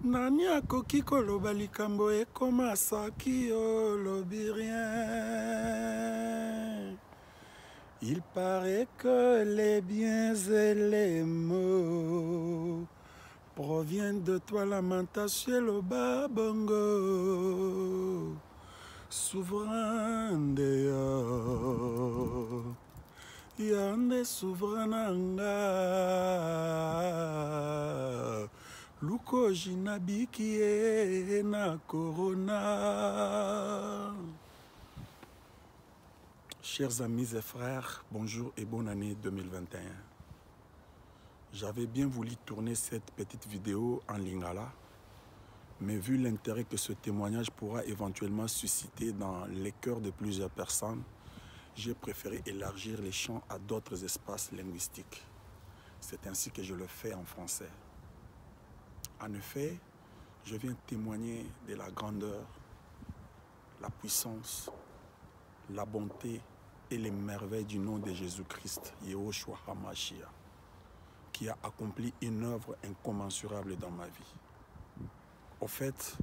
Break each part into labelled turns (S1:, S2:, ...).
S1: Nani akoki koloba likambo ekoma saki olobi rien. Il paraît que les biens et les maux proviennent de toi, lamentation le babongo. Souverain Deo, yande souverainanga. Luko jinabiki na corona. Chers amis et frères, bonjour et bonne année 2021. J'avais bien voulu tourner cette petite vidéo en lingala, mais vu l'intérêt que ce témoignage pourra éventuellement susciter dans les cœurs de plusieurs personnes, j'ai préféré élargir les champs à d'autres espaces linguistiques. C'est ainsi que je le fais en français. En effet, je viens témoigner de la grandeur, la puissance, la bonté et les merveilles du nom de Jésus-Christ, Yehoshua HaMashiach, qui a accompli une œuvre incommensurable dans ma vie. Au fait,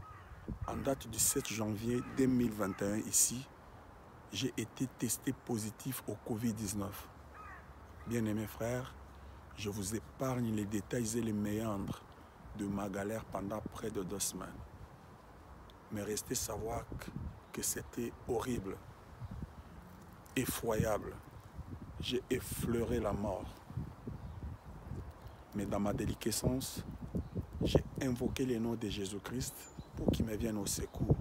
S1: en date du 7 janvier 2021 ici, j'ai été testé positif au Covid-19. Bien-aimés frères, je vous épargne les détails et les méandres de ma galère pendant près de 2 semaines. Mais restez savoir que c'était horrible, effroyable. J'ai effleuré la mort. Mais dans ma déliquescence, j'ai invoqué le nom de Jésus-Christ pour qu'il me vienne au secours.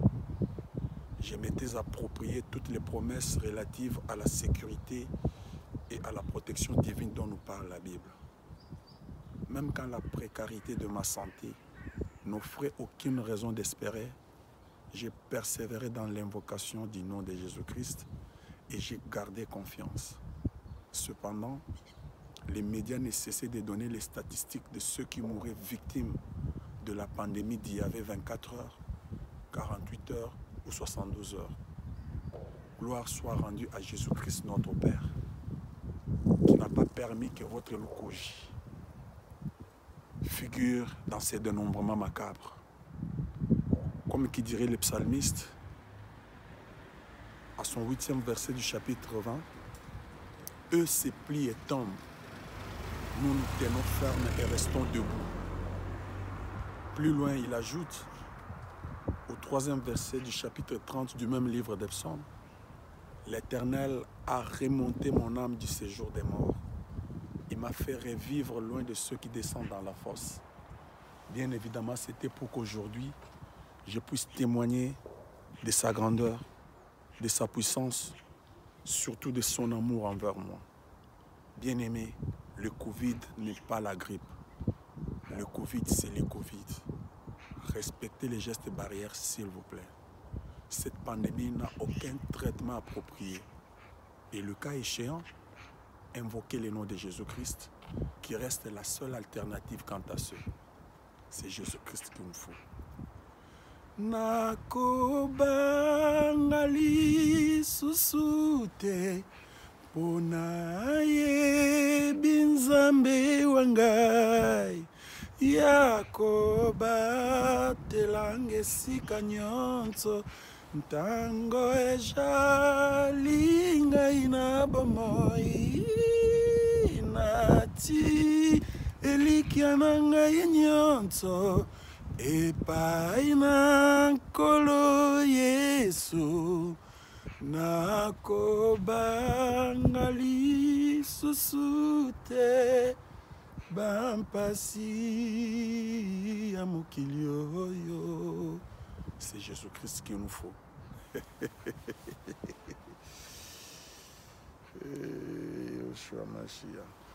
S1: Je m'étais approprié toutes les promesses relatives à la sécurité et à la protection divine dont nous parle la Bible. Même quand la précarité de ma santé n'offrait aucune raison d'espérer, j'ai persévéré dans l'invocation du nom de Jésus-Christ et j'ai gardé confiance. Cependant, les médias ne cessaient de donner les statistiques de ceux qui mouraient victimes de la pandémie d'il y avait 24 heures, 48 heures ou 72 heures. Gloire soit rendue à Jésus-Christ notre Père, qui n'a pas permis que votre Lukoji figure dans ces dénombrements macabres. Comme qui dirait le psalmiste, à son 8e verset du chapitre 20, « Eux se plient et tombent, nous nous tenons fermes et restons debout. » Plus loin, il ajoute, au 3e verset du chapitre 30 du même livre des psaumes, « L'Éternel a remonté mon âme du séjour des morts. Il m'a fait revivre loin de ceux qui descendent dans la fosse. » Bien évidemment, c'était pour qu'aujourd'hui, je puisse témoigner de sa grandeur, de sa puissance, surtout de son amour envers moi. Bien-aimé, le Covid n'est pas la grippe. Le Covid, c'est le Covid. Respectez les gestes barrières, s'il vous plaît. Cette pandémie n'a aucun traitement approprié. Et le cas échéant, invoquez le nom de Jésus-Christ, qui reste la seule alternative quant à ce. C'est Jésus-Christ qu'il nous faut. Nakobangali susute ponaye binzambe wangai yakoba telange sika nyonso ntango ejalinga ina bomoi nati elikia na ngai nyonso epai na nkolo Yesu nakobanga lisusu te bampasi ya mokili oyo. C'est Jésus-Christ qu'il nous faut. Yehoshua HaMashiach.